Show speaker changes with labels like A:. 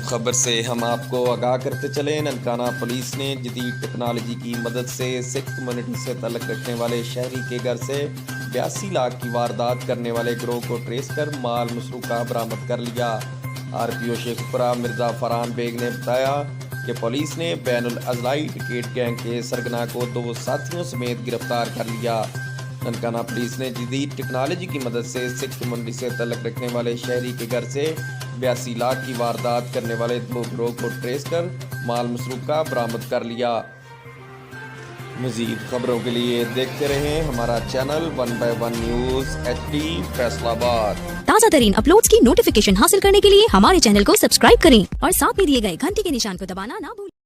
A: خبر سے ہم آپ کو آگاہ کرتے چلیں۔ ننکانہ پولیس نے جدید ٹیکنالوجی کی مدد سے سکھ کمیونٹی سے تعلق رکھنے والے شہری کے گھر سے 82 لاکھ کی واردات کرنے والے گروہ کو ٹریس کر مال مسروقہ برآمد کر لیا۔ RPO شیخ پورہ مرزا فرحان بیگ نے بتایا کہ پولیس نے بین الاضلاعی ٹکٹ گینگ کے سرگنا کو 2 ساتھیوں سمیت گرفتار کر لیا۔ ننکانہ پولیس نے جدید ٹیکنالوجی کی مدد سے سکھ کمیونٹی سے تعلق رکھنے والے شہری کے گھر سے 82 لاکھ کی واردات کرنے والے 2 گروہ کو ٹریس کر مال مسروقہ برآمد کر لیا۔ مزید خبروں کے لیے دیکھتے رہیں ہمارا چینل 1/1 نیوز HD فیصل آباد۔
B: تازہ ترین اپلوڈز کی نوٹیفیکیشن حاصل کرنے کے لیے ہمارے چینل کو سبسکرائب کریں اور ساتھ میں دیے گئے گھنٹی کے نشان کو دبانا نہ بھولیں۔